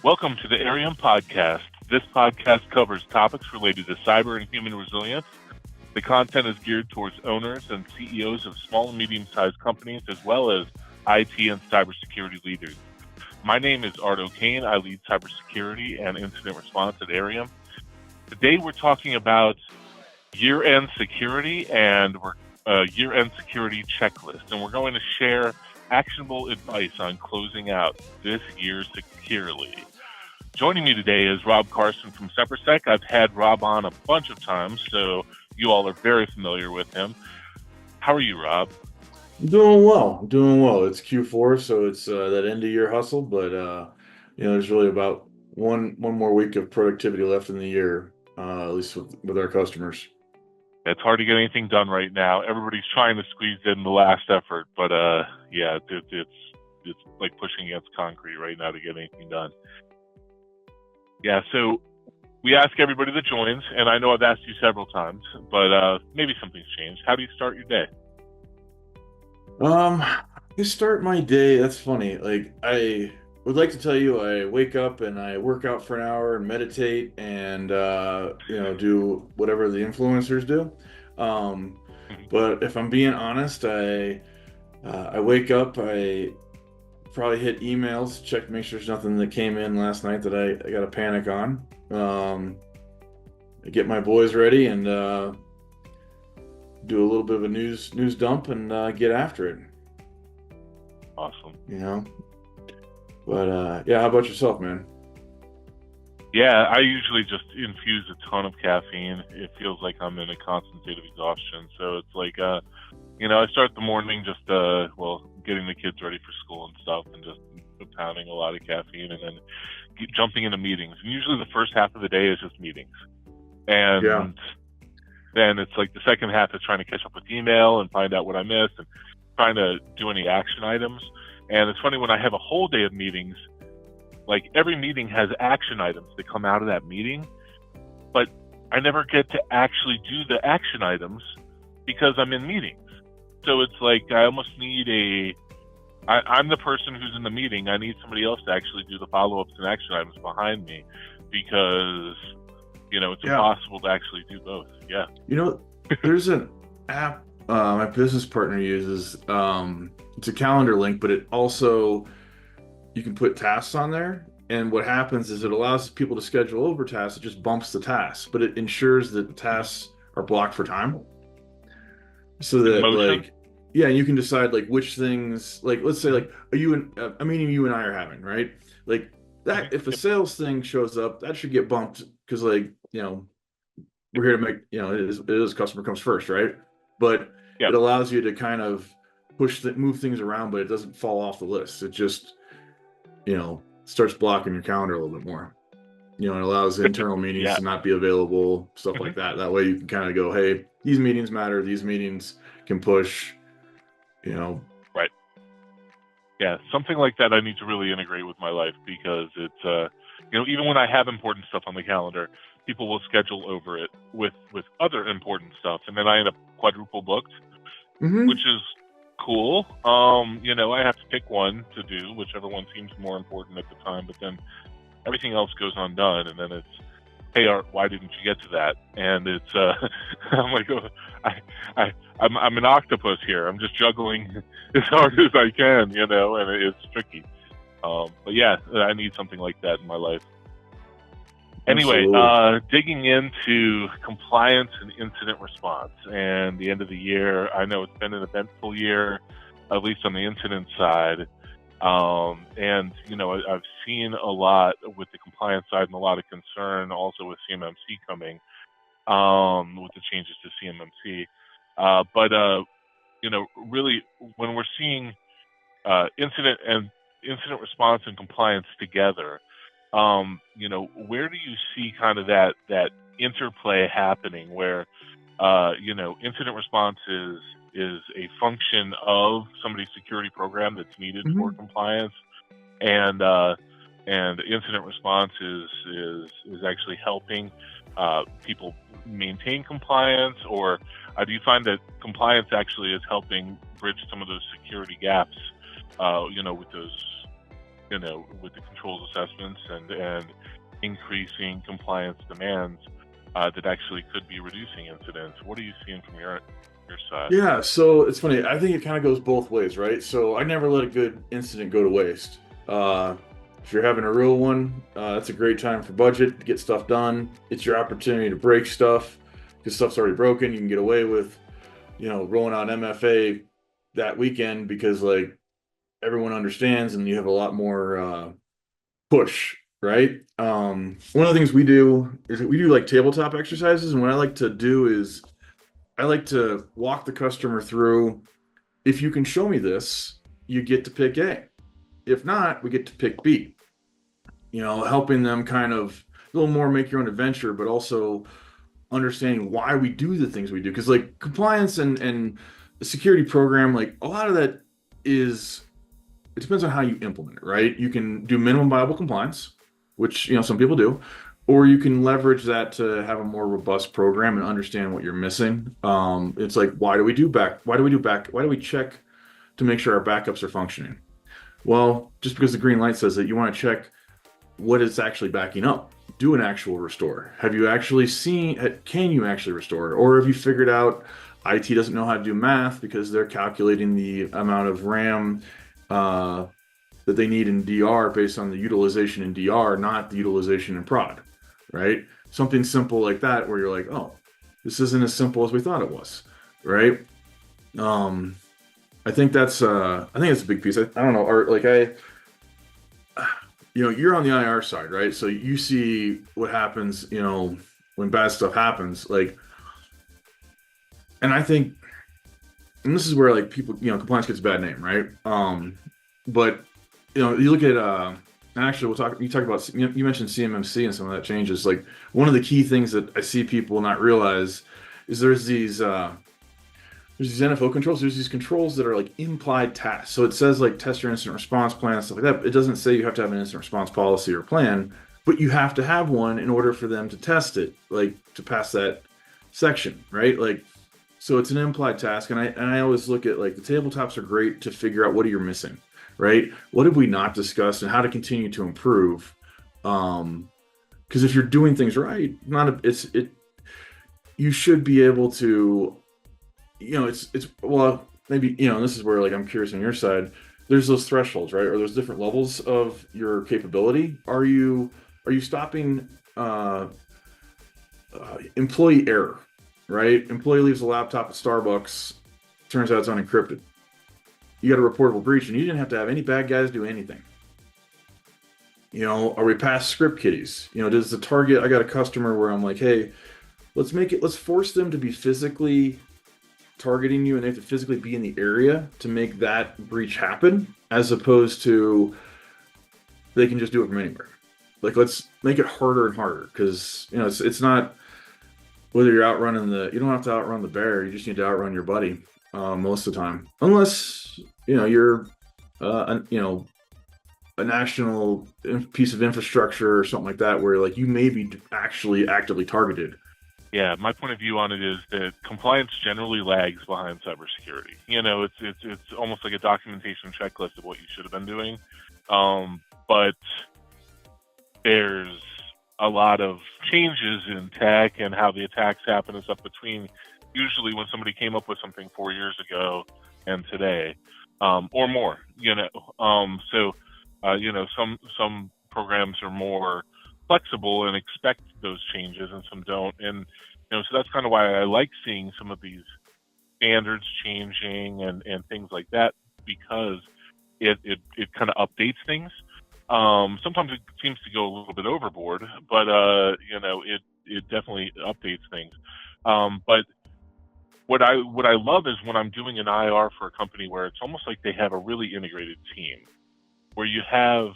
Welcome to the Airiam Podcast. This podcast covers topics related to cyber and human resilience. The content is geared towards owners and CEOs of small and medium-sized companies, as well as IT and cybersecurity leaders. My name is Art Ocain. I lead cybersecurity and incident response at Airiam. Today we're talking about year-end security and year-end security checklist, and we're going to share actionable advice on closing out this year securely. Joining me today is Rob Carson from Semper Sec. I've had Rob on a bunch of times, so you all are very familiar with him. How are you, Rob? Doing well. It's Q4, so it's that end of year hustle, but there's really about one more week of productivity left in the year, at least with our customers. It's hard to get anything done right now. Everybody's trying to squeeze in the last effort, but it's like pushing against concrete right now to get anything done. Yeah, so we ask everybody that joins, and I know I've asked you several times, but maybe something's changed. How do you start your day? I start my day, that's funny. Like, I would like to tell you I wake up and I work out for an hour and meditate and do whatever the influencers do. But if I'm being honest, I wake up, I probably hit emails, check to make sure there's nothing that came in last night that I got to panic on. I get my boys ready and do a little bit of a news dump and get after it. Awesome. But how about yourself, man? Yeah, I usually just infuse a ton of caffeine. It feels like I'm in a constant state of exhaustion. So it's like, I start the morning just, getting the kids ready for school and stuff, and just pounding a lot of caffeine, and then jumping into meetings. And usually the first half of the day is just meetings. And then it's like the second half is trying to catch up with email and find out what I missed and trying to do any action items. And it's funny, when I have a whole day of meetings, like every meeting has action items that come out of that meeting, but I never get to actually do the action items because I'm in meetings. So it's like I almost need I'm the person who's in the meeting. I need somebody else to actually do the follow-ups and action items behind me, because it's impossible to actually do both. Yeah. There's an app my business partner uses. It's a calendar link, but it also, you can put tasks on there. And what happens is it allows people to schedule over tasks. It just bumps the tasks, but it ensures that the tasks are blocked for time. So that you can decide like which things, like let's say like a meeting you and I are having, right? Like that, if a sales thing shows up, that should get bumped because we're here to make, it is customer comes first, right? But it allows you to kind of move things around, but it doesn't fall off the list. It just, starts blocking your calendar a little bit more. It allows internal meetings to not be available, stuff like that. That way you can kind of go, hey, these meetings matter. These meetings can push, Right. Yeah, something like that I need to really integrate with my life, because it's, even when I have important stuff on the calendar, people will schedule over it with other important stuff, and then I end up quadruple booked, which is cool. I have to pick one to do, whichever one seems more important at the time, but then everything else goes undone, and then it's, hey, Art, why didn't you get to that? And it's, I'm like, I'm an octopus here. I'm just juggling as hard as I can, and it's tricky. But yeah, I need something like that in my life. Anyway, digging into compliance and incident response, and the end of the year, I know it's been an eventful year, at least on the incident side. And I've seen a lot with the compliance side, and a lot of concern also with CMMC coming, with the changes to CMMC. Really, when we're seeing incident response and compliance together, where do you see kind of that interplay happening, where incident response is a function of somebody's security program that's needed for compliance, and incident response is actually helping people maintain compliance, or do you find that compliance actually is helping bridge some of those security gaps, with those with the controls assessments and increasing compliance demands, that actually could be reducing incidents. What are you seeing from your side? Yeah, so it's funny. I think it kind of goes both ways, right? So I never let a good incident go to waste. If you're having a real one, it's a great time for budget to get stuff done. It's your opportunity to break stuff because stuff's already broken. You can get away with, rolling out MFA that weekend because like everyone understands and you have a lot more push, right? One of the things we do is we do like tabletop exercises, and what I like to do is I like to walk the customer through. If you can show me this, you get to pick A. If not, we get to pick B. Helping them kind of a little more make your own adventure, but also understanding why we do the things we do. Because like compliance and the security program, like a lot of that is, it depends on how you implement it, right? You can do minimum viable compliance, which some people do, or you can leverage that to have a more robust program and understand what you're missing. It's like, why do we check to make sure our backups are functioning? Well, just because the green light says that, you want to check what it's actually backing up. Do an actual restore. Have you actually can you actually restore? Or have you figured out IT doesn't know how to do math because they're calculating the amount of RAM that they need in DR based on the utilization in DR, not the utilization in prod, right? Something simple like that where you're like, oh, this isn't as simple as we thought it was, right? I think that's a big piece. I don't know, Art, like you're on the IR side, right? So you see what happens, when bad stuff happens, like, and I think, and this is where like people, compliance gets a bad name, right? But you look at, and actually you talk about, you mentioned CMMC and some of that changes. Like one of the key things that I see people not realize is there's these NFO controls. There's these controls that are like implied tasks. So it says like test your incident response plan and stuff like that. It doesn't say you have to have an incident response policy or plan, but you have to have one in order for them to test it, like to pass that section, right? Like, so it's an implied task. And I always look at like the tabletops are great to figure out what you're missing, right? What have we not discussed and how to continue to improve? Because if you're doing things right, you should be able to, well, maybe, this is where like I'm curious on your side. There's those thresholds, right? Or there's different levels of your capability. Are you stopping employee error, right? Employee leaves a laptop at Starbucks, turns out it's unencrypted. You got a reportable breach, and you didn't have to have any bad guys do anything. Are we past script kiddies? Does the target? I got a customer where I'm like, hey, let's force them to be physically targeting you, and they have to physically be in the area to make that breach happen, as opposed to they can just do it from anywhere. Like, let's make it harder and harder, because it's not whether you're outrunning you don't have to outrun the bear, you just need to outrun your buddy most of the time, unless you're a national piece of infrastructure or something like that, where like you may be actually actively targeted. Yeah, my point of view on it is that compliance generally lags behind cybersecurity. It's almost like a documentation checklist of what you should have been doing. But there's a lot of changes in tech and how the attacks happen and stuff between usually when somebody came up with something 4 years ago and today, or more, some programs are more flexible and expect those changes, and some don't. And so that's kind of why I like seeing some of these standards changing and things like that, because it kind of updates things. Sometimes it seems to go a little bit overboard, but it definitely updates things. But what I love is when I'm doing an IR for a company where it's almost like they have a really integrated team, where you have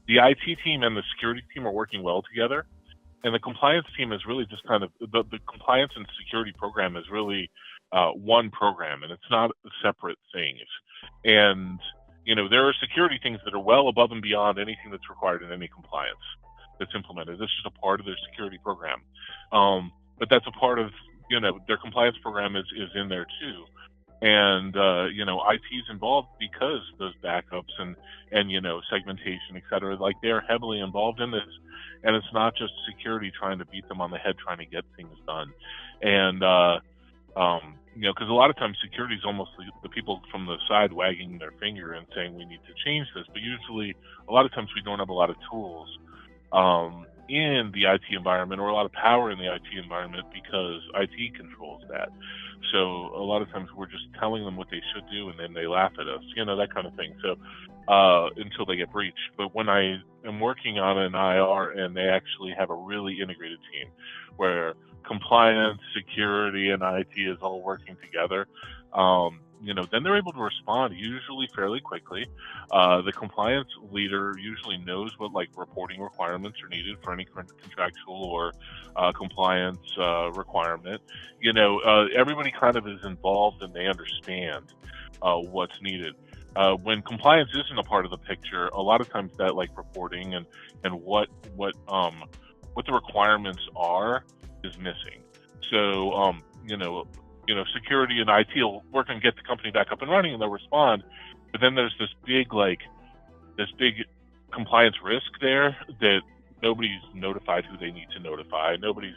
the IT team and the security team are working well together, and the compliance team is really just kind of the compliance and security program is really one program, and it's not separate things. And there are security things that are well above and beyond anything that's required in any compliance that's implemented. This is a part of their security program, but that's a part of their compliance program is in there too. And IT's involved because those backups and segmentation, et cetera, like they're heavily involved in this. And it's not just security trying to beat them on the head, trying to get things done. And, because a lot of times security is almost the people from the side wagging their finger and saying we need to change this. But usually, a lot of times we don't have a lot of tools in the IT environment, or a lot of power in the IT environment, because IT controls that. So a lot of times we're just telling them what they should do, and then they laugh at us, that kind of thing. So until they get breached. But when I am working on an IR and they actually have a really integrated team where compliance, security, and IT is all working together, then they're able to respond usually fairly quickly. The compliance leader usually knows what reporting requirements are needed for any contractual or compliance requirement. Everybody kind of is involved and they understand what's needed. When compliance isn't a part of the picture, a lot of times that reporting and what the requirements are is missing. So security and IT will work and get the company back up and running, and they'll respond. But then there's this big compliance risk there that nobody's notified who they need to notify. Nobody's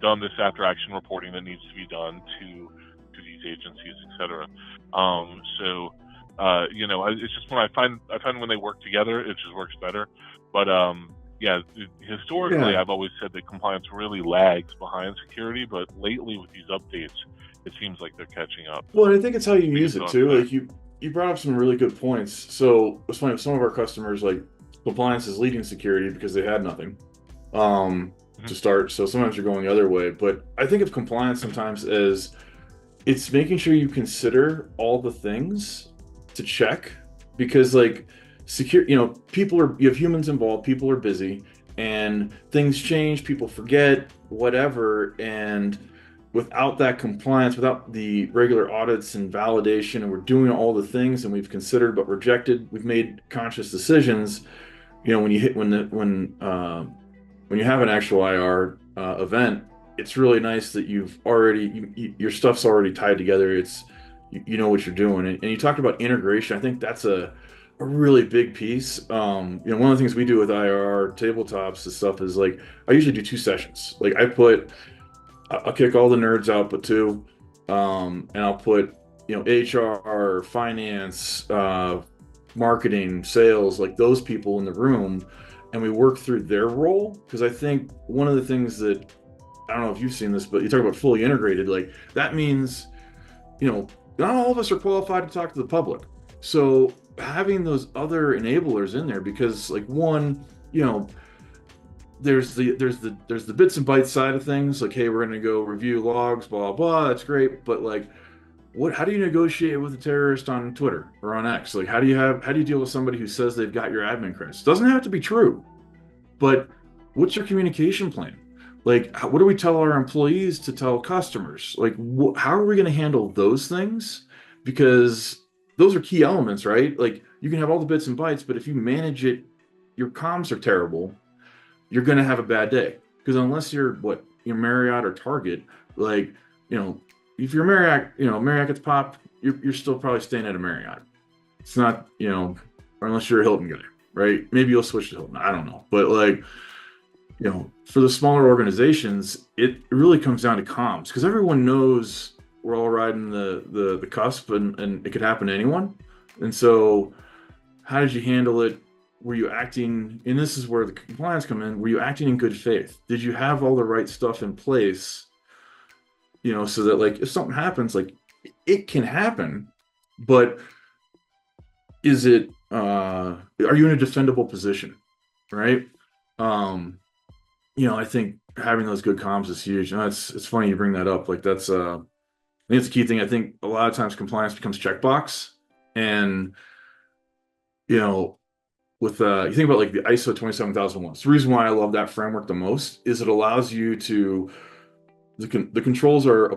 done this after action reporting that needs to be done to these agencies, etc. It's just when I find when they work together, it just works better. But historically, I've always said that compliance really lags behind security, but lately with these updates, it seems like they're catching up. Well, I think it's how you use it too. Like you brought up some really good points. So it's funny, some of our customers, compliance is leading security because they had nothing to start. So sometimes you're going the other way. But I think of compliance sometimes as it's making sure you consider all the things to check, because you have humans involved, people are busy, and things change, people forget, whatever. And without that compliance, without the regular audits and validation, and we're doing all the things and we've considered but rejected, we've made conscious decisions. When you have an actual IR event, it's really nice that your stuff's already tied together. It's you know what you're doing. And you talked about integration. I think that's a really big piece. One of the things we do with IR tabletops and stuff is I usually do 2 sessions. I'll kick all the nerds out but 2, and I'll put HR, finance, marketing, sales, those people in the room, and we work through their role. Because I think one of the things that, I don't know if you've seen this, but you talk about fully integrated, that means not all of us are qualified to talk to the public. So having those other enablers in there, because one, there's the bits and bytes side of things, hey, we're going to go review logs, blah blah, that's great, but how do you negotiate with a terrorist on Twitter or on X? How do you deal with somebody who says they've got your admin credits? It doesn't have to be true, but what's your communication plan? What do we tell our employees to tell customers? How are we going to handle those things? Because those are key elements, right? You can have all the bits and bytes, but if you manage it, your comms are terrible, you're going to have a bad day. Because unless you're Marriott or Target, if you're Marriott, Marriott gets popped, you're still probably staying at a Marriott. It's not, or unless you're a Hilton guy, right? Maybe you'll switch to Hilton. I don't know. But for the smaller organizations, it really comes down to comms, because everyone knows we're all riding the cusp, and it could happen to anyone. And so how did you handle it? Were you acting, and this is where the compliance come in, were you acting in good faith? Did you have all the right stuff in place, so that if something happens, it can happen, but is it, are you in a defendable position, right? I think having those good comms is huge. It's funny you bring that up. That's I think it's a key thing. I think a lot of times compliance becomes checkbox, and with you think about the ISO 27001. The reason why I love that framework the most is it allows you to the controls are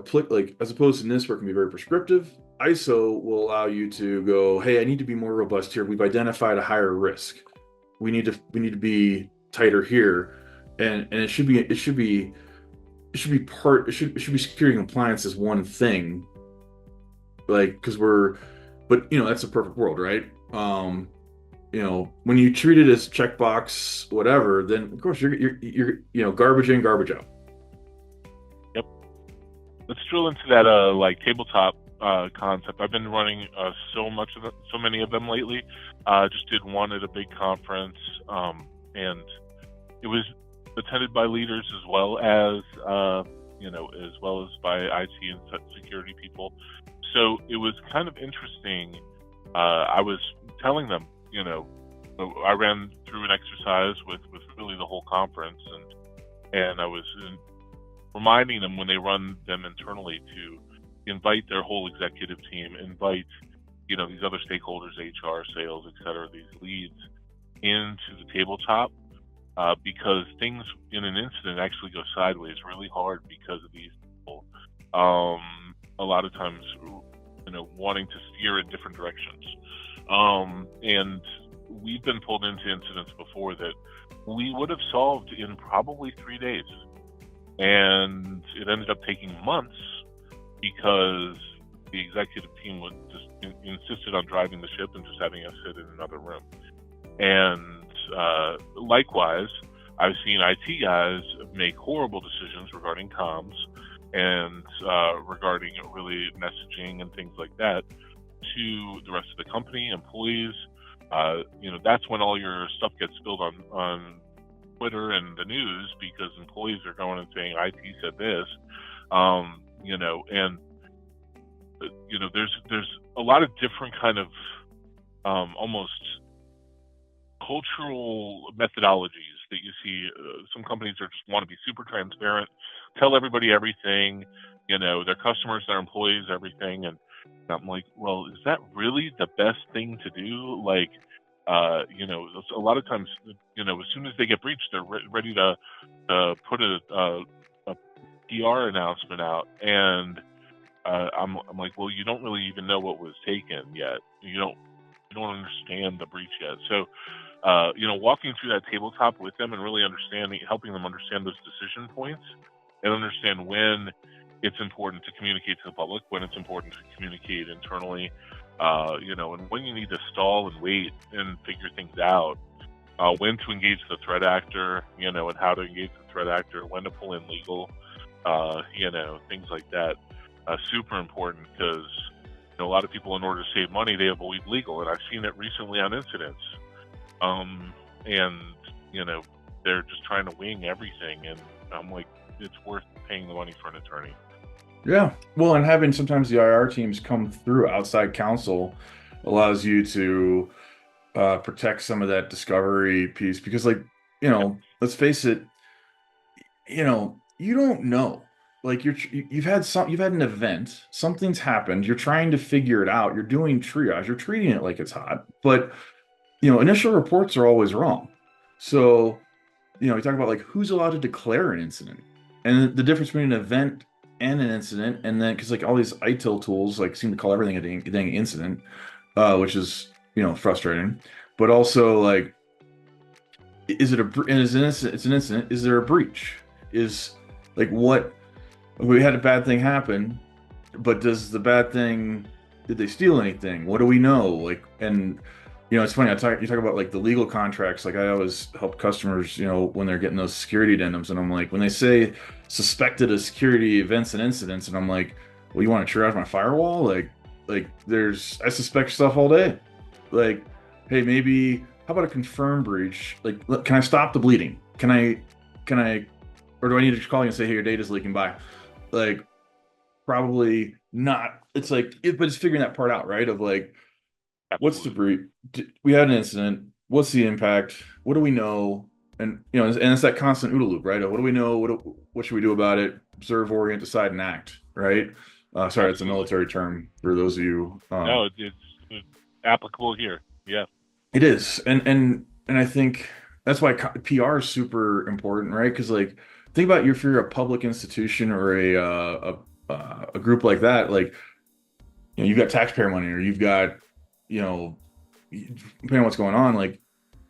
as opposed to NIST, where it can be very prescriptive. ISO will allow you to go, hey, I need to be more robust here. We've identified a higher risk. We need to be tighter here, and it should be security compliance as one thing, like, but that's a perfect world, right? When you treat it as checkbox, whatever, then of course you're garbage in, garbage out. Yep. Let's drill into that like tabletop concept. I've been running so many of them lately. Just did one at a big conference, and it was attended by leaders as well as by IT and security people. So it was kind of interesting. I was telling them, I ran through an exercise with really the whole conference, and I was reminding them when they run them internally to invite their whole executive team, invite these other stakeholders, HR, sales, etc., these leads into the tabletop, because things in an incident actually go sideways really hard because of these people. A lot of times, wanting to steer in different directions. And we've been pulled into incidents before that we would have solved in probably 3 days. And it ended up taking months because the executive team would just insisted on driving the ship and just having us sit in another room. And likewise, I've seen IT guys make horrible decisions regarding comms and regarding really messaging and things like that to the rest of the company, employees. That's when all your stuff gets spilled on Twitter and the news, because employees are going and saying IT said this, there's a lot of different kind of almost cultural methodologies that you see. Some companies just want to be super transparent, tell everybody everything, their customers, their employees, everything. And I'm like, well, is that really the best thing to do? Like, a lot of times, as soon as they get breached, they're ready to put a PR announcement out. And I'm like, well, you don't really even know what was taken yet. You don't understand the breach yet. So, walking through that tabletop with them and really helping them understand those decision points and understand when it's important to communicate to the public, when it's important to communicate internally, and when you need to stall and wait and figure things out, when to engage the threat actor, and how to engage the threat actor, when to pull in legal, things like that. Super important, because a lot of people, in order to save money, they avoid legal, and I've seen it recently on incidents. They're just trying to wing everything, and I'm like, it's worth paying the money for an attorney. Yeah, well, and having sometimes the IR teams come through outside counsel allows you to protect some of that discovery piece, because, let's face it, you don't know. Like, you've had an event, something's happened, you're trying to figure it out, you're doing triage, you're treating it like it's hot, but initial reports are always wrong. So, you talk about, like, who's allowed to declare an incident, and the difference between an event and an incident, and then because, like, all these ITIL tools, like, seem to call everything a dang incident, which is frustrating. But also, like, is it it's an incident? Is there a breach? Is, like, what we had a bad thing happen, but does the bad thing, did they steal anything? What do we know? Like, and it's funny, you talk about, like, the legal contracts. Like, I always help customers, when they're getting those security addendums, and I'm like, when they say suspected of security events and incidents, and I'm like, well, you want to triage my firewall? Like I suspect stuff all day. Like, hey, maybe, how about a confirmed breach? Like, can I stop the bleeding? Can I, or do I need to call you and say, hey, your data's leaking by? Like, probably not. It's like, but it's figuring that part out, right? Of, like, what's the breach? We had an incident. What's the impact? What do we know? And and it's that constant OODA loop, right? What do we know? What should we do about it? Observe, orient, decide, and act. Right? Sorry, it's a military term for those of you. No, it's applicable here. Yeah, it is, and I think that's why PR is super important, right? Because, like, think about if you're a public institution or a group like that, like, you've got taxpayer money, or you've got, depending on what's going on, like,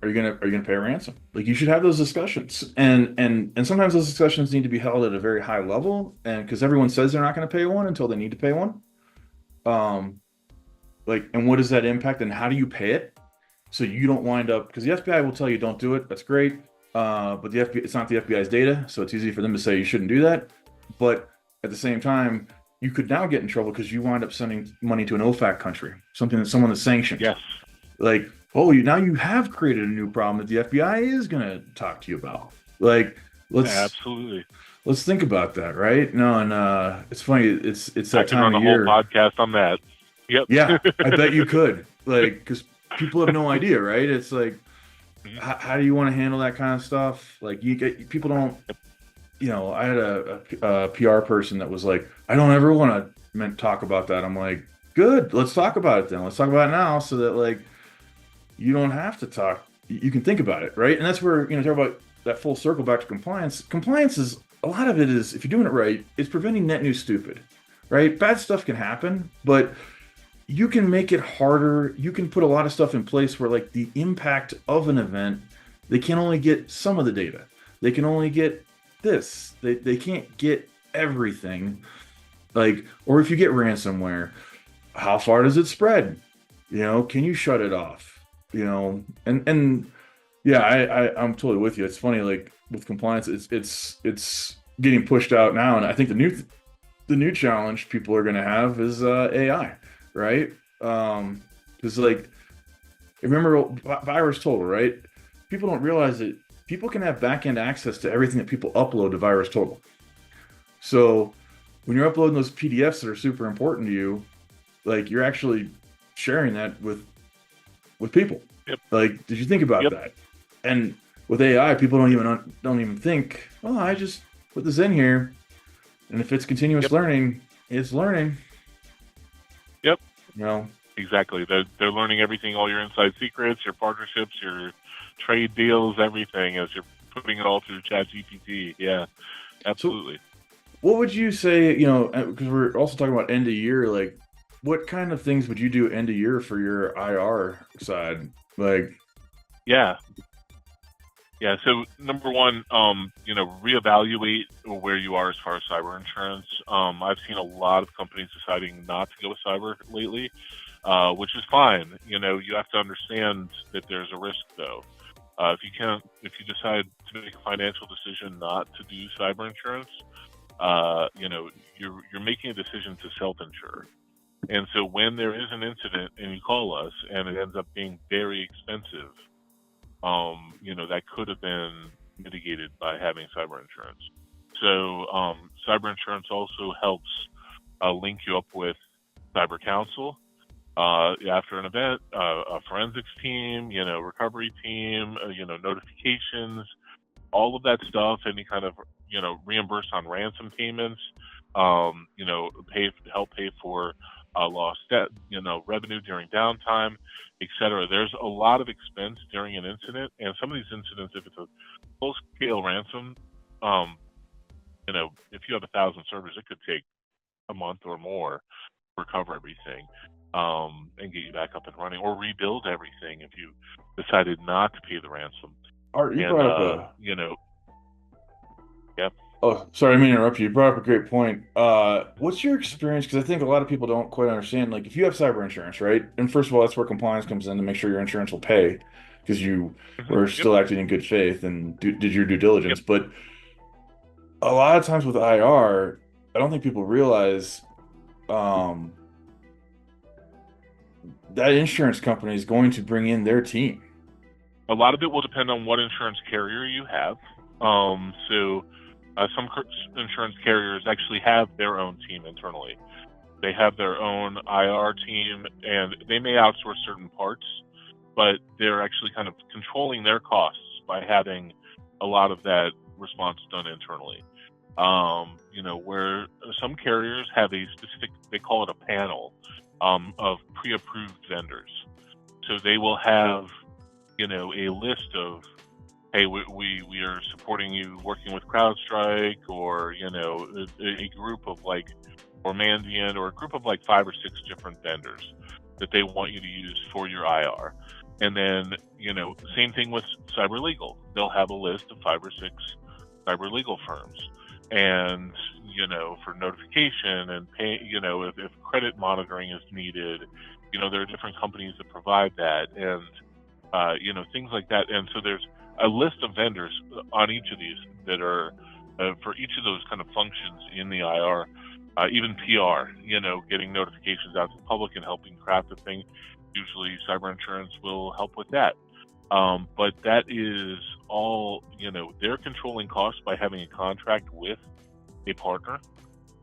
are you gonna pay a ransom? Like, you should have those discussions, and sometimes those discussions need to be held at a very high level, and because everyone says they're not going to pay one until they need to pay one. Um, like, and what does that impact, and how do you pay it? So you don't wind up, because the FBI will tell you don't do it. That's great. But the FBI, it's not the FBI's data, so it's easy for them to say you shouldn't do that. But at the same time, you could now get in trouble because you wind up sending money to an OFAC country, something that someone is sanctioned. Yes. Like, oh, now you have created a new problem that the FBI is going to talk to you about. Like, absolutely. Let's think about that, right? No, and it's funny. It's that time of year. I can run a whole podcast on that. Yep. Yeah, I bet you could. Like, because people have no idea, right? It's like, how do you want to handle that kind of stuff? Like, people don't. You know, I had a PR person that was like, I don't ever want to talk about that. I'm like, good, let's talk about it then. Let's talk about it now, so that like you don't have to talk. You can think about it, right? And that's where, talk about that full circle back to compliance. Compliance is, a lot of it is, if you're doing it right, it's preventing net new stupid, right? Bad stuff can happen, but you can make it harder. You can put a lot of stuff in place where, like, the impact of an event, they can only get some of the data. They can only get this. They can't get everything. Like, or if you get ransomware, how far does it spread? Can you shut it off? And yeah, I'm totally with you. It's funny, like with compliance, it's getting pushed out now, and I think the new challenge people are going to have is AI, right? Because like, remember virus total, right? People don't realize that people can have back-end access to everything that people upload to virus total. So when you're uploading those PDFs that are super important to you, like, you're actually sharing that with people. Yep. Like, did you think about that? And with AI, people don't even think, oh, I just put this in here, and if it's continuous learning, it's learning. Yep. Exactly. They're learning everything, all your inside secrets, your partnerships, your trade deals, everything, as you're putting it all through ChatGPT. Yeah, absolutely. So what would you say, because we're also talking about end of year, like, what kind of things would you do end of year for your IR side? Like, yeah. So number one, reevaluate where you are as far as cyber insurance. I've seen a lot of companies deciding not to go with cyber lately, which is fine. You have to understand that there's a risk, though. If you decide to make a financial decision not to do cyber insurance, you're making a decision to self-insure. And so when there is an incident and you call us and it ends up being very expensive, that could have been mitigated by having cyber insurance. So cyber insurance also helps link you up with cyber counsel. After an event, a forensics team, recovery team, notifications, all of that stuff, any kind of, reimburse on ransom payments, help pay for lost debt, revenue during downtime, etc. There's a lot of expense during an incident, and some of these incidents, if it's a full-scale ransom, if you have 1,000 servers, it could take a month or more to recover everything. And get you back up and running, or rebuild everything if you decided not to pay the ransom. Art, you brought up Yep. Oh, sorry, I didn't mean to interrupt you. You brought up a great point. What's your experience? Because I think a lot of people don't quite understand. Like, if you have cyber insurance, right? And first of all, that's where compliance comes in to make sure your insurance will pay, because you were still acting in good faith and did your due diligence. But a lot of times with IR, I don't think people realize that insurance company is going to bring in their team. A lot of it will depend on what insurance carrier you have. Some insurance carriers actually have their own team internally. They have their own IR team, and they may outsource certain parts, but they're actually kind of controlling their costs by having a lot of that response done internally. Where some carriers have a specific, they call it a panel of pre-approved vendors. So they will have, a list of, hey, we are supporting you working with CrowdStrike, or, a group of or Mandiant, or a group of 5 or 6 different vendors that they want you to use for your IR. And then, same thing with cyber legal. They'll have a list of 5 or 6 cyber legal firms. And, for notification and pay, if credit monitoring is needed. There are different companies that provide that, and things like that. And so there's a list of vendors on each of these that are for each of those kind of functions in the IR, even PR, getting notifications out to the public and helping craft the thing. Usually cyber insurance will help with that. But that is all, they're controlling costs by having a contract with a partner,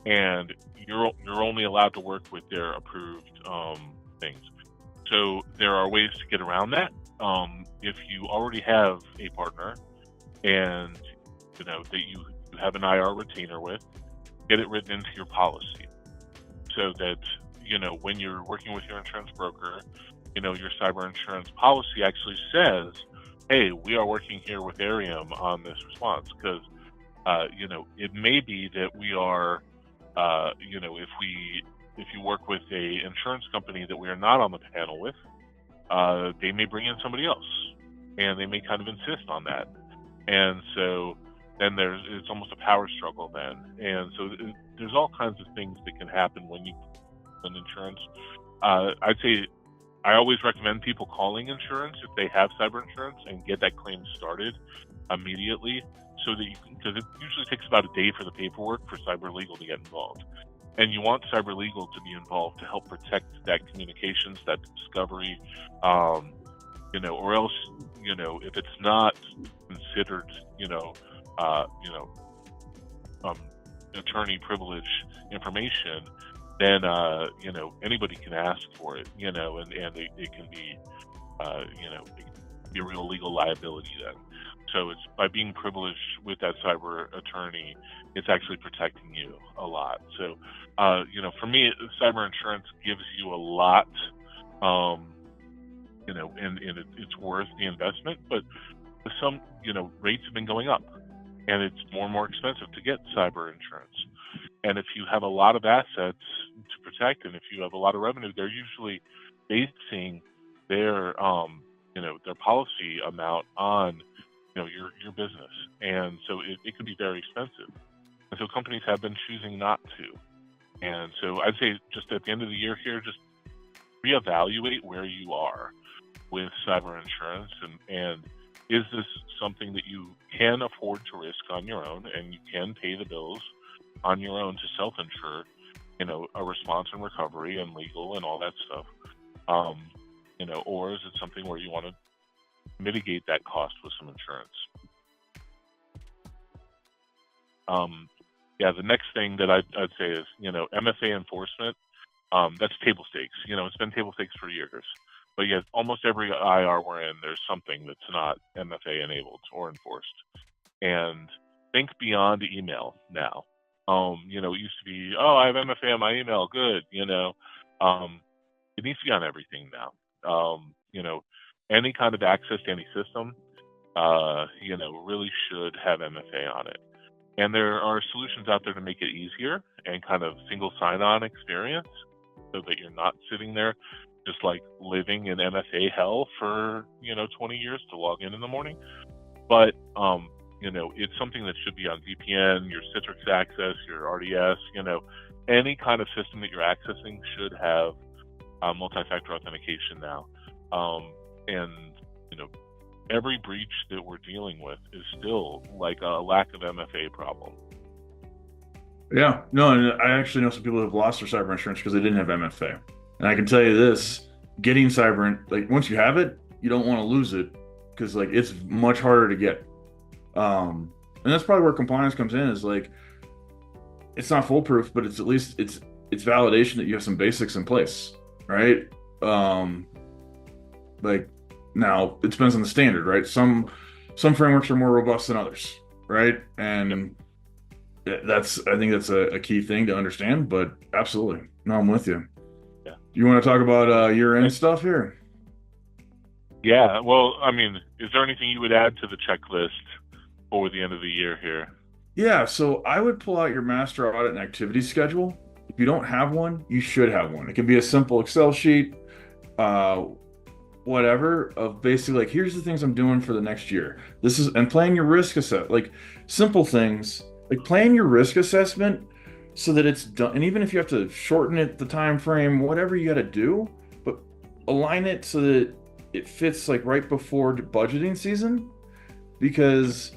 and you're only allowed to work with their approved things. So there are ways to get around that. If you already have a partner and that you have an IR retainer with, get it written into your policy so that when you're working with your insurance broker, your cyber insurance policy actually says, hey, we are working here with Airiam on this response, because it may be that we are if you work with a insurance company that we are not on the panel with, they may bring in somebody else, and they may kind of insist on that. And so then it's almost a power struggle then. And so there's all kinds of things that can happen when you put insurance. I'd say I always recommend people calling insurance if they have cyber insurance and get that claim started immediately, so that because it usually takes about a day for the paperwork for cyber legal to get involved. And you want cyber legal to be involved to help protect that communications, that discovery, or else, if it's not considered, attorney privilege information, then, anybody can ask for it, and it can be, it can be a real legal liability then. So it's by being privileged with that cyber attorney, it's actually protecting you a lot. So, for me, cyber insurance gives you a lot, and it's worth the investment, but some, rates have been going up, and it's more and more expensive to get cyber insurance. And if you have a lot of assets to protect, and if you have a lot of revenue, they're usually basing their policy amount on, your business. And so it can be very expensive. And so companies have been choosing not to. And so I'd say just at the end of the year here, just reevaluate where you are with cyber insurance, and is this something that you can afford to risk on your own, and you can pay the bills on your own to self-insure, a response and recovery and legal and all that stuff, or is it something where you want to mitigate that cost with some insurance? The next thing that I'd say is, MFA enforcement. That's table stakes. It's been table stakes for years. But yet, almost every IR we're in, there's something that's not MFA enabled or enforced. And think beyond email now. It used to be, I have MFA on my email, good. It needs to be on everything now. Any kind of access to any system, really should have MFA on it. And there are solutions out there to make it easier and kind of single sign-on experience, so that you're not sitting there just like living in MFA hell for 20 years to log in the morning. But it's something that should be on VPN, your Citrix access, your RDS, any kind of system that you're accessing should have multi-factor authentication now. And every breach that we're dealing with is still like a lack of MFA problem. Yeah, no, and I actually know some people who have lost their cyber insurance because they didn't have MFA. And I can tell you this, getting cyber, once you have it, you don't want to lose it, because it's much harder to get. And that's probably where compliance comes in, is it's not foolproof, but it's at least it's validation that you have some basics in place, right? Now it depends on the standard, right? Some frameworks are more robust than others, right? And I think that's a key thing to understand. But absolutely, no, I'm with you. Yeah. You want to talk about year-end stuff here? Yeah. Well, is there anything you would add to the checklist for the end of the year here? Yeah. So I would pull out your master audit and activity schedule. If you don't have one, you should have one. It can be a simple Excel sheet, whatever, of basically here's the things I'm doing for the next year. And plan your risk assessment, simple things, plan your risk assessment so that it's done. And even if you have to shorten it, the time frame, whatever you got to do, but align it so that it fits like right before the budgeting season. Because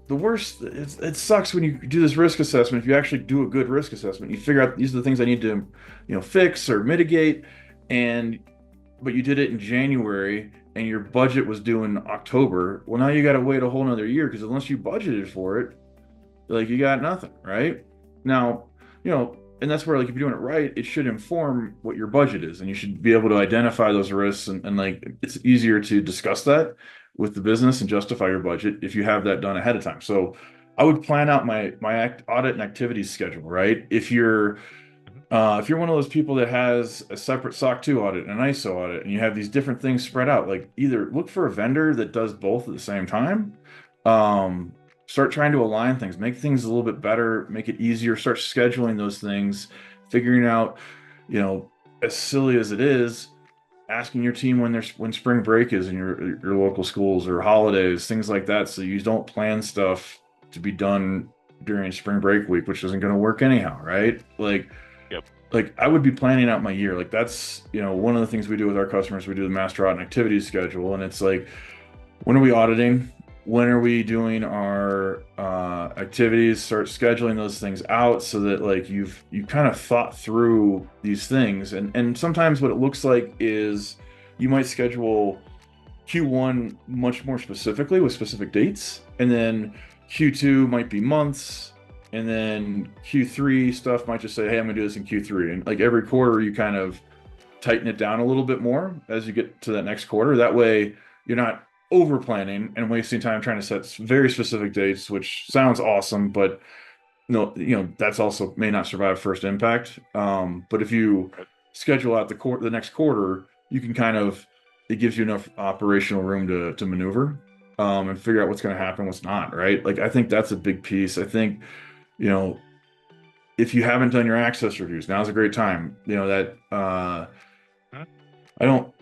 the worst, it sucks when you do this risk assessment. If you actually do a good risk assessment, you figure out these are the things I need to, fix or mitigate, and but you did it in January and your budget was due in October. Well, now you got to wait a whole nother year, because unless you budgeted for it, like, you got nothing, right? Now, and that's where, like, if you're doing it right, it should inform what your budget is, and you should be able to identify those risks, and like, it's easier to discuss that with the business and justify your budget if you have that done ahead of time. So I would plan out my audit and activities schedule, right? If you're one of those people that has a separate SOC 2 audit and an ISO audit, and you have these different things spread out, like, either look for a vendor that does both at the same time. Start trying to align things, make things a little bit better, make it easier, start scheduling those things, figuring out, as silly as it is, asking your team when spring break is in your local schools, or holidays, things like that, so you don't plan stuff to be done during spring break week, which isn't going to work anyhow, right? Like, I would be planning out my year. Like, that's, one of the things we do with our customers. We do the master audit and activities schedule, and it's like, when are we auditing? When are we doing our activities? Start scheduling those things out so that, like, you kind of thought through these things. And sometimes what it looks like is you might schedule Q1 much more specifically with specific dates, and then Q2 might be months, and then Q3 stuff might just say, hey, I'm gonna do this in Q3. And like, every quarter you kind of tighten it down a little bit more as you get to that next quarter. That way you're not over planning and wasting time trying to set very specific dates, which sounds awesome, but no, that's also may not survive first impact. But if you schedule out the next quarter, you can it gives you enough operational room to maneuver, and figure out what's going to happen, what's not, right? Like, I think that's a big piece. I think, if you haven't done your access reviews, now's a great time. I don't,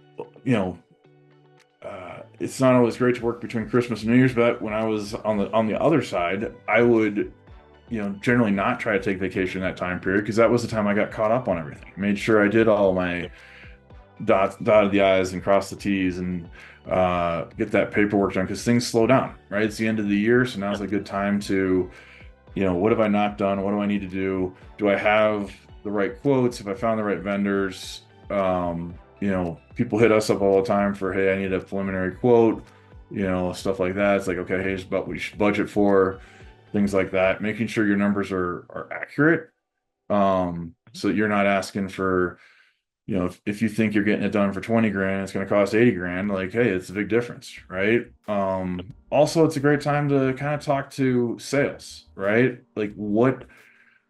it's not always great to work between Christmas and New Year's, but when I was on the other side, I would, generally not try to take vacation that time period, because that was the time I got caught up on everything. Made sure I did all my dotted the I's and crossed the T's, and get that paperwork done, because things slow down, right? It's the end of the year, so now's a good time to, what have I not done? What do I need to do? Do I have the right quotes? Have I found the right vendors? People hit us up all the time for, hey, I need a preliminary quote, stuff like that. It's like, okay, hey, here's what we should budget for, things like that. Making sure your numbers are accurate, so that you're not asking for, if you think you're getting it done for 20 grand, it's going to cost 80 grand. Like, hey, it's a big difference, right? Also, it's a great time to kind of talk to sales, right? Like, what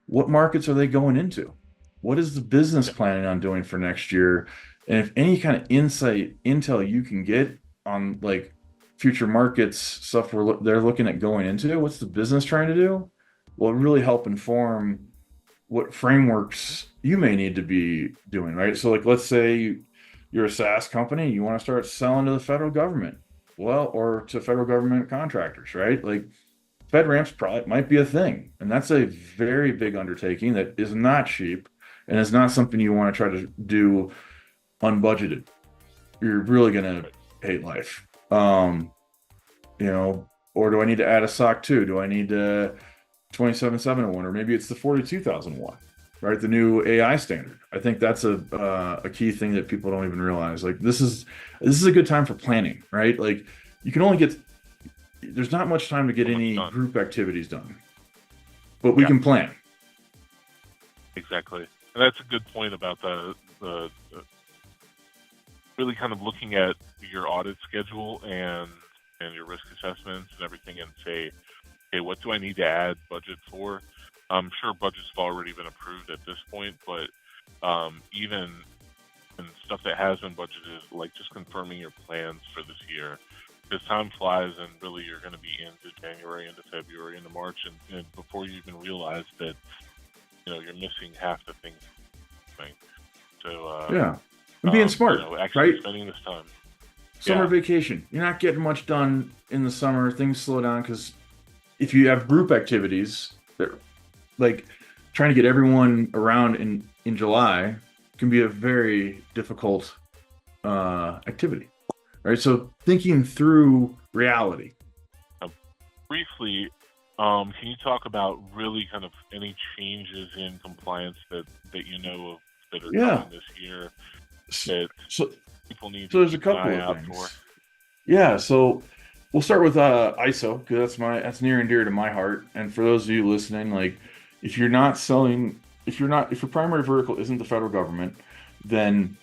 markets are they going into? What is the business planning on doing for next year? And if any kind of intel you can get on, like, future markets, stuff they're looking at going into, what's the business trying to do? Will really help inform what frameworks you may need to be doing, right? So, like, let's say you're a SaaS company, you want to start selling to the federal government, or to federal government contractors, right? Like, FedRAMPs probably might be a thing, and that's a very big undertaking that is not cheap, and is not something you want to try to do unbudgeted. You're really gonna hate life. Or do I need to add a SOC 2? Do I need to 27701, or maybe it's the 42001, right? The new AI standard. I think that's a key thing that people don't even realize. Like, this is a good time for planning, right? Like, you can only there's not much time to get any group activities done, but we can plan. Exactly. And that's a good point about the really kind of looking at your audit schedule and your risk assessments and everything, and say, okay, what do I need to add budget for? I'm sure budgets have already been approved at this point, but even in stuff that has been budgeted, like just confirming your plans for this year, because time flies, and really you're going to be into January, into February, into March, and before you even realize that, you're missing half the things. So and being smart, actually right? Spending this time. Summer vacation. You're not getting much done in the summer. Things slow down, because if you have group activities, like, trying to get everyone around in July can be a very difficult activity, right? So thinking through reality. Briefly, can you talk about really kind of any changes in compliance that you know of that are coming this year that people need to there's a keep an couple eye of out things. for? Yeah, so we'll start with ISO because that's near and dear to my heart. And for those of you listening, like if your primary vertical isn't the federal government, then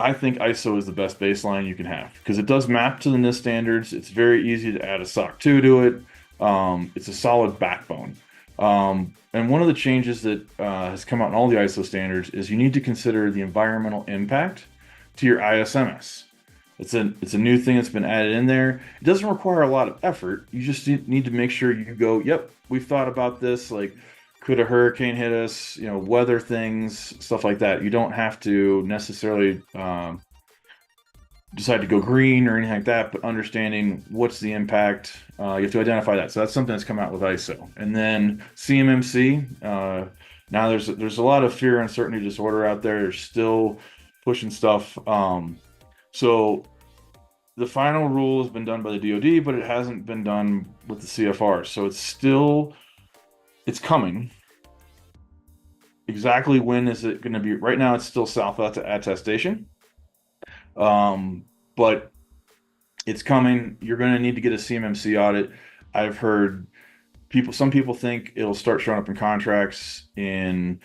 I think ISO is the best baseline you can have because it does map to the NIST standards. It's very easy to add a SOC 2 to it. It's a solid backbone. And one of the changes that has come out in all the ISO standards is you need to consider the environmental impact to your ISMS. It's a new thing that's been added in there. It doesn't require a lot of effort. You just need to make sure you go, yep, we've thought about this. Like, could a hurricane hit us? You know, weather things, stuff like that. You don't have to necessarily decide to go green or anything like that, but understanding what's the impact, you have to identify that. So that's something that's come out with ISO. And then CMMC. Now there's a lot of fear, uncertainty, disorder out there. They're still pushing stuff. So the final rule has been done by the DoD, but it hasn't been done with the CFR. So it's coming. Exactly when is it going to be? Right now, it's still south attestation. But it's coming. You're going to need to get a CMMC audit. I've heard some people think it'll start showing up in contracts in,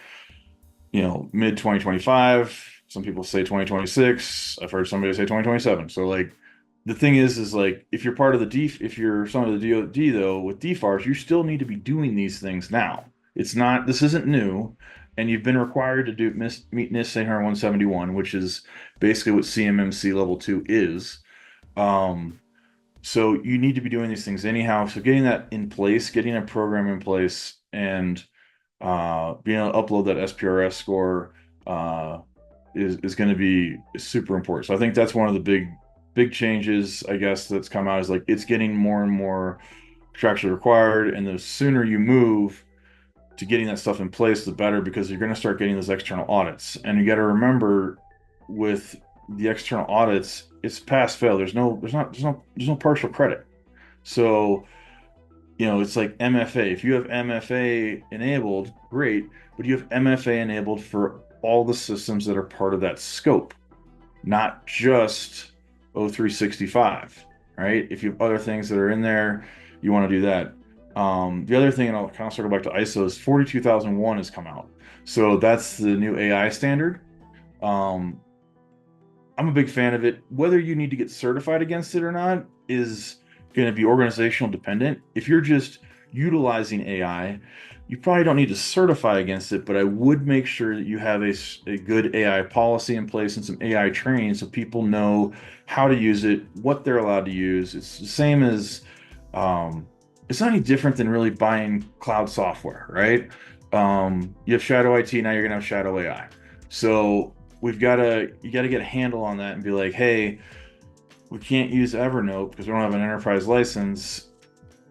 mid 2025. Some people say 2026. I've heard somebody say 2027. So like the thing is like if you're part of if you're some of the DoD though with DFARS, you still need to be doing these things now. This isn't new, and you've been required to meet NIST 171, which is basically what CMMC level 2 is. So you need to be doing these things anyhow. So getting that in place, getting a program in place, and being able to upload that SPRS score is going to be super important. So I think that's one of the big changes, I guess, that's come out is like it's getting more and more contractually required, and the sooner you move to getting that stuff in place, the better, because you're going to start getting those external audits. And you got to remember with the external audits, it's pass fail. There's no partial credit. So, it's like MFA. If you have MFA enabled, great, but you have MFA enabled for all the systems that are part of that scope, not just O365, right? If you have other things that are in there, you want to do that. The other thing, and I'll kind of circle back to ISO, is 42001 has come out. So that's the new AI standard. I'm a big fan of it. Whether you need to get certified against it or not is going to be organizational dependent. If you're just utilizing AI, you probably don't need to certify against it, but I would make sure that you have a good AI policy in place and some AI training so people know how to use it, what they're allowed to use. It's the same as, it's not any different than really buying cloud software, right? You have Shadow IT, now you're going to have Shadow AI. So you got to get a handle on that and be like, hey, we can't use Evernote because we don't have an enterprise license.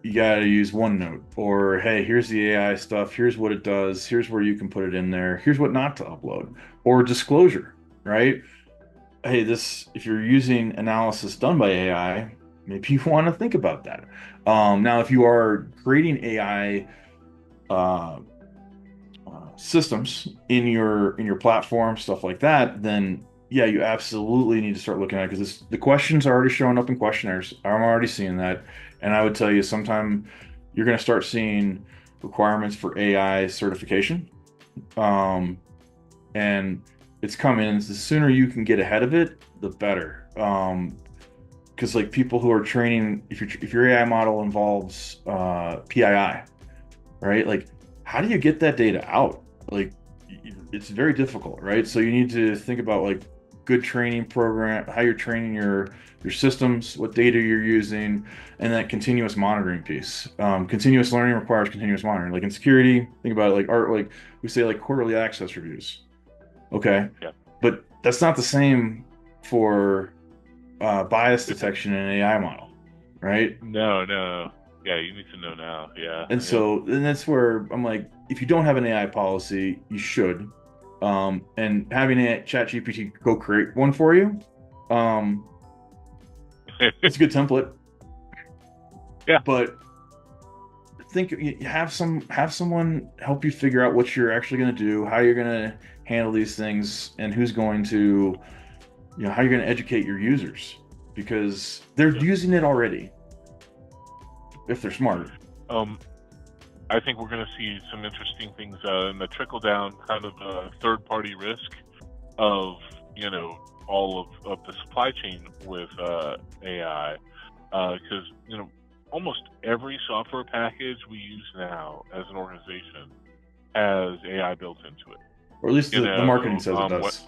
You got to use OneNote. Or, hey, here's the AI stuff. Here's what it does. Here's where you can put it in there. Here's what not to upload. Or disclosure, right? Hey, if you're using analysis done by AI, maybe you want to think about that. Now, if you are creating AI systems in your platform, stuff like that, then yeah, you absolutely need to start looking at it because the questions are already showing up in questionnaires. I'm already seeing that. And I would tell you sometime you're going to start seeing requirements for AI certification. And it's coming. The sooner you can get ahead of it, the better. Because like people who are training, if your AI model involves PII, right? Like, how do you get that data out? Like, it's very difficult, right? So you need to think about like good training program, how you're training your systems, what data you're using, and that continuous monitoring piece. Continuous learning requires continuous monitoring. Like in security, think about it like we say like quarterly access reviews. Okay. Yeah. But that's not the same for bias detection in an AI model, right? No. Yeah, you need to know now. Yeah. And so, and that's where I'm like, if you don't have an AI policy, you should. And having a ChatGPT go create one for you, it's a good template. Yeah. But think you have someone help you figure out what you're actually going to do, how you're going to handle these things, and who's going to, how you're going to educate your users, because they're using it already if they're smart. I think we're going to see some interesting things in the trickle down kind of third party risk of all of the supply chain with AI, because almost every software package we use now as an organization has AI built into it. Or at least the marketing says it does.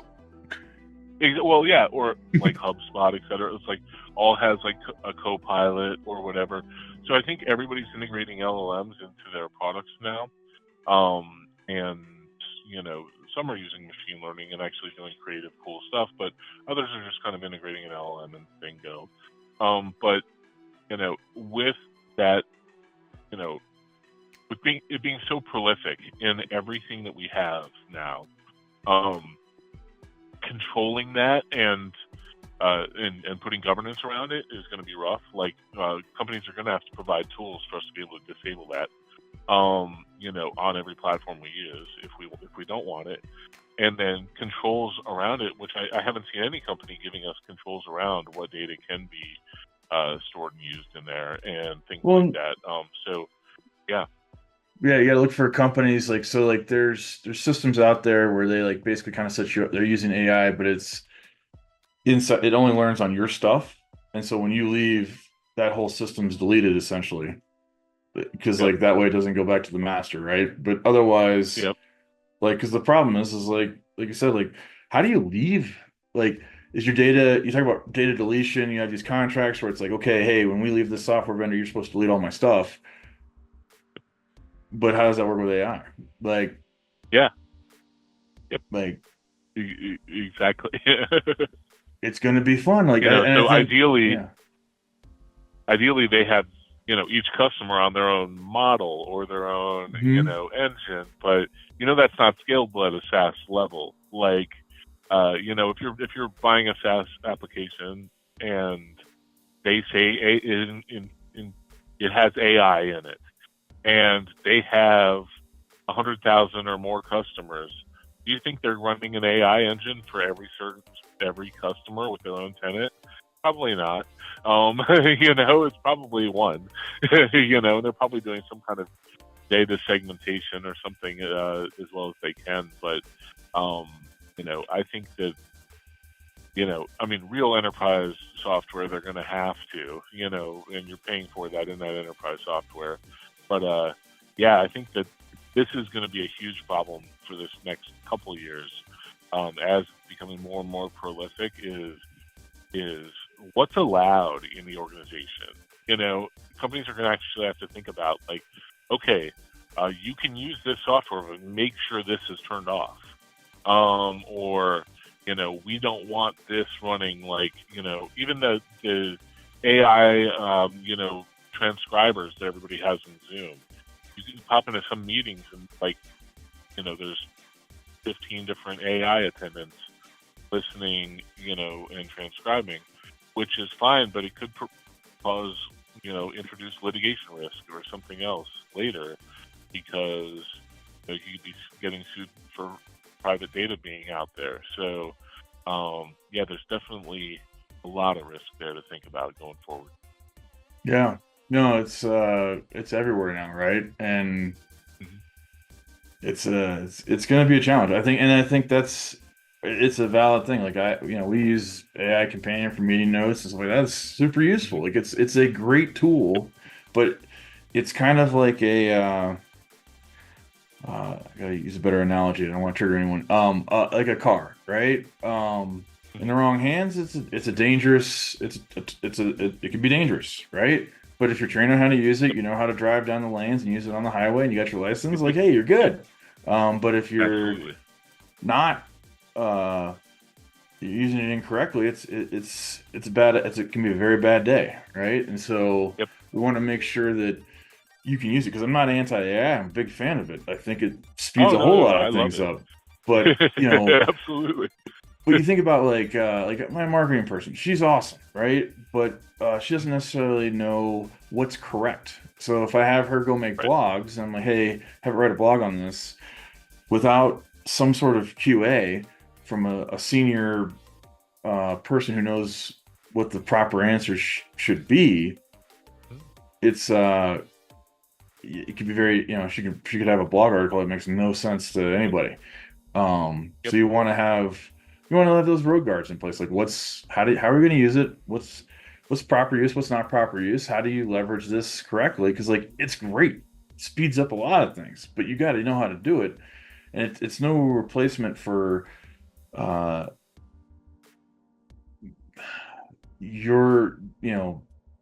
Well, yeah, or like HubSpot, etc. It's like all has like a co-pilot or whatever. So I think everybody's integrating LLMs into their products now, and some are using machine learning and actually doing creative, cool stuff, but others are just kind of integrating an LLM and bingo. But with that, with it being so prolific in everything that we have now, controlling that and putting governance around it is going to be rough. Like companies are going to have to provide tools for us to be able to disable that, on every platform we use if we don't want it, and then controls around it, which I haven't seen any company giving us controls around what data can be stored and used in there and things like that. So, yeah. Yeah, you got to look for companies there's systems out there where they basically kind of set you up. They're using AI, but it's inside. It only learns on your stuff, and so when you leave, that whole system's deleted essentially, because that way it doesn't go back to the master, right? But otherwise, because the problem is like you said, how do you leave? Is your data? You talk about data deletion. You have these contracts where it's like, okay, hey, when we leave this software vendor, you're supposed to delete all my stuff. But how does that work with AI? Exactly. It's going to be fun. Ideally they have each customer on their own model or their own engine, but that's not scalable at a SaaS level. If you're buying a SaaS application and they say it has AI in it, and they have 100,000 or more customers, do you think they're running an AI engine for every customer with their own tenant? Probably not. It's probably one. They're probably doing some kind of data segmentation or something as well as they can. But I think that real enterprise software, they're going to have to, and you're paying for that in that enterprise software. But I think that this is going to be a huge problem for this next couple of years, as becoming more and more prolific. Is what's allowed in the organization. Companies are going to actually have to think about okay, you can use this software, but make sure this is turned off, or we don't want this running. Even the AI, transcribers that everybody has in Zoom. You can pop into some meetings and there's 15 different AI attendants listening, and transcribing, which is fine, but it could introduce litigation risk or something else later, because you could be getting sued for private data being out there. So, there's definitely a lot of risk there to think about going forward. Yeah. No, it's everywhere now, right? And it's going to be a challenge, I think, and I think it's a valid thing. We use AI Companion for meeting notes and stuff like that. It's super useful. It's a great tool, but it's kind of like I gotta use a better analogy. I don't want to trigger anyone. Like a car, right? In the wrong hands, it's a dangerous. It can be dangerous, right? But if you're trained on how to use it, you know how to drive down the lanes and use it on the highway, and you got your license, hey, you're good. But if you're not you're using it incorrectly, it's bad. It can be a very bad day, right? And so we want to make sure that you can use it, because I'm not anti-AI. I'm a big fan of it. I think it speeds Oh a whole no, lot I of love things it. up. But Absolutely. but you think about like my marketing person, she's awesome, right? But she doesn't necessarily know what's correct. So if I have her go make Right. blogs, I'm like, hey, have her write a blog on this, without some sort of QA from a senior person who knows what the proper answer should be, it's it could be very, she could have a blog article that makes no sense to anybody. Yep. So you want to have those road guards in place. Like, how are we going to use it? What's proper use? What's not proper use? How do you leverage this correctly? Because like, it's great, it speeds up a lot of things, but you got to know how to do it. And it's no replacement for uh your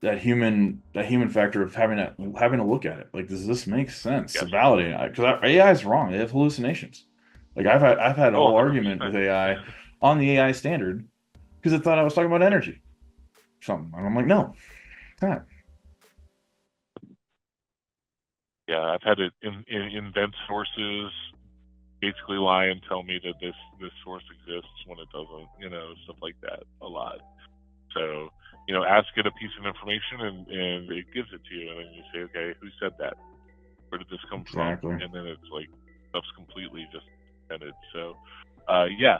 that human factor of having to look at it. Like, does this make sense to Yes. validate it? Because AI is wrong. They have hallucinations. Like, I've had a Oh, whole argument 100%. with AI on the AI standard because it thought I was talking about energy or something, and I'm like, no, it's not. Yeah, I've had it invent sources, basically lie and tell me that this source exists when it doesn't. Stuff like that a lot. So, ask it a piece of information and it gives it to you, and then you say, okay, who said that? Where did this come from? Exactly. And then it's like stuff's completely just invented. So, yeah,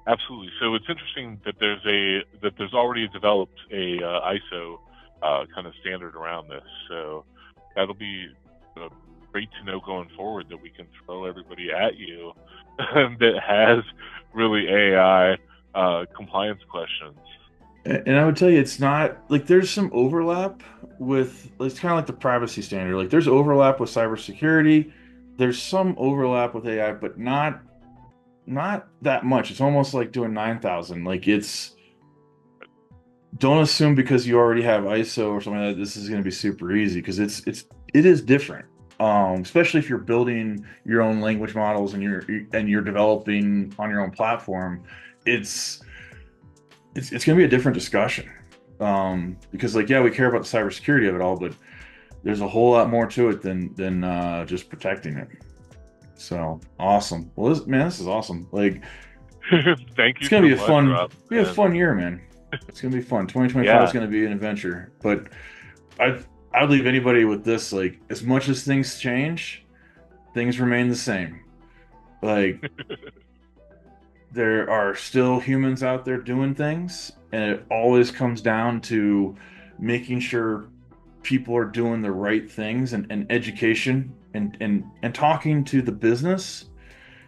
absolutely. So it's interesting that there's already developed a ISO kind of standard around this. So that'll be great to know going forward, that we can throw everybody at you that has really AI compliance questions. And I would tell you, it's not like there's some overlap with, it's kind of like the privacy standard. Like, there's overlap with cybersecurity. There's some overlap with AI, but not that much. It's almost like doing 9,000. Like, don't assume because you already have ISO or something like that this is going to be super easy, because it is different. Especially if you're building your own language models and you're developing on your own platform, it's it's going to be a different discussion. Because like, yeah, we care about the cybersecurity of it all, but there's a whole lot more to it than just protecting it. So awesome. Well, this is awesome. Like, Thank it's you gonna so be a much, fun, Rob. be a And fun year, man. It's gonna be fun. 2025 is yeah, gonna be an adventure. But I'd leave anybody with this: like, as much as things change, things remain the same. Like, there are still humans out there doing things, and it always comes down to making sure people are doing the right things, and education, and talking to the business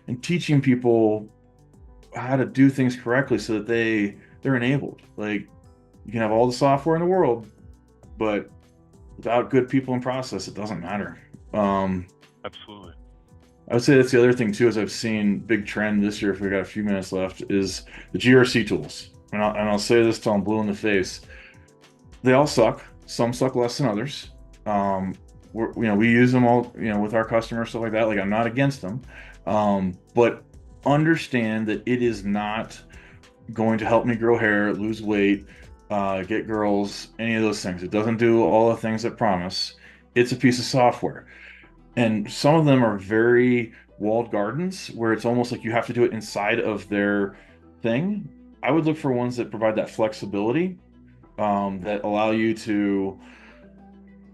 and teaching people how to do things correctly so that they're enabled. Like, you can have all the software in the world, but without good people and process, it doesn't matter. Um, absolutely. I would say that's the other thing too, is I've seen big trend this year, if we got a few minutes left, is the GRC tools. And I'll say this till I'm blue in the face. They all suck. Some suck less than others. We use them all, with our customers, stuff like that. Like, I'm not against them. But understand that it is not going to help me grow hair, lose weight, get girls, any of those things. It doesn't do all the things that promise. It's a piece of software. And some of them are very walled gardens where it's almost like you have to do it inside of their thing. I would look for ones that provide that flexibility, that allow you to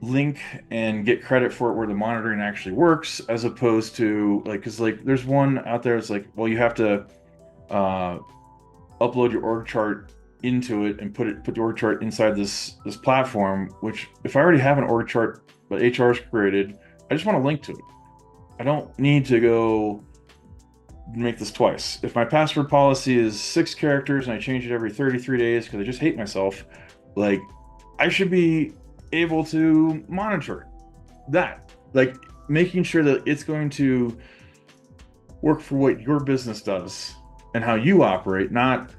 link and get credit for it where the monitoring actually works, as opposed to, like, because like there's one out there, it's like, well, you have to uh, upload your org chart into it and put the org chart inside this platform, which, if I already have an org chart that HR's created, I just want to link to it. I don't need to go make this twice. If my password policy is 6 characters and I change it every 33 days because I just hate myself, like, I should be able to monitor that. Like, making sure that it's going to work for what your business does and how you operate, not,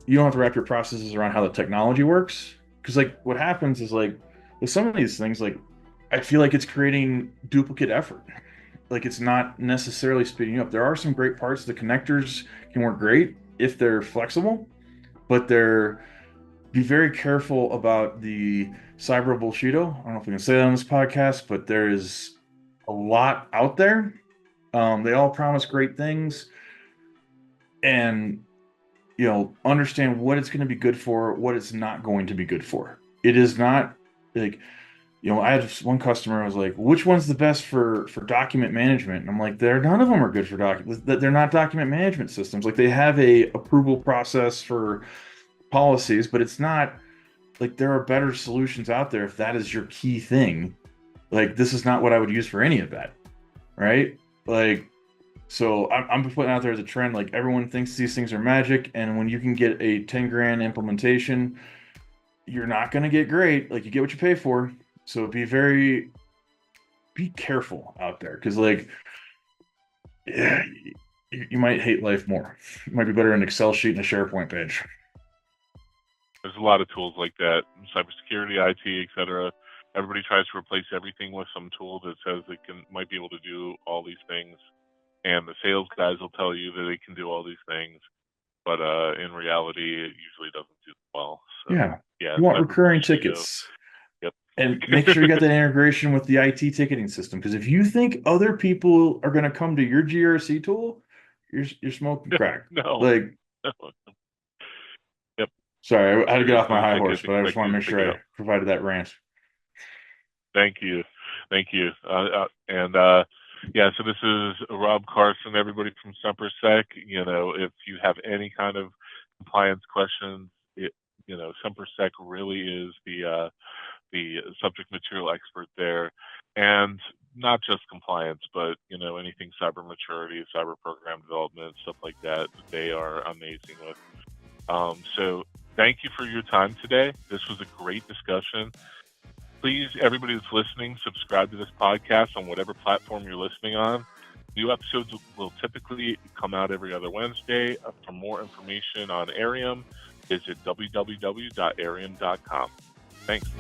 you don't have to wrap your processes around how the technology works. Because like, what happens is, like, with some of these things, like, I feel like it's creating duplicate effort. Like, it's not necessarily speeding up. There are some great parts. The connectors can work great if they're flexible, but be very careful about the cyber bullshito. I don't know if we can say that on this podcast, but there is a lot out there. They all promise great things, and understand what it's going to be good for, what it's not going to be good for. It is not like, I had one customer. I was like, which one's the best for document management? And I'm like, none of them are good for document. They're not document management systems. Like, they have a approval process for policies, but it's not like there are better solutions out there if that is your key thing. Like, this is not what I would use for any of that, right? Like, so I'm putting out there as a trend, like, everyone thinks these things are magic, and when you can get a 10 grand implementation, you're not going to get great. Like, you get what you pay for. So be careful out there, because, like, yeah, you might hate life more. It might be better an Excel sheet and a SharePoint page. There's a lot of tools like that, cybersecurity, IT, etc. Everybody tries to replace everything with some tool that says it might be able to do all these things. And the sales guys will tell you that they can do all these things, but in reality, it usually doesn't do well. So, yeah. You want recurring tickets. Yep. And make sure you got that integration with the IT ticketing system, because if you think other people are going to come to your GRC tool, you're smoking crack. No. Like, no. Yep. Sorry, I had to get off my high horse, but I just want to make sure I provided that rant. Thank you. So this is Rob Carson, everybody from Semper Sec. If you have any kind of compliance questions, Semper Sec really is the subject material expert there, and not just compliance, but anything cyber maturity, cyber program development, stuff like that. They are amazing with. So thank you for your time today. This was a great discussion. Please, everybody that's listening, subscribe to this podcast on whatever platform you're listening on. New episodes will typically come out every other Wednesday. For more information on Airiam, visit www.airiam.com. Thanks.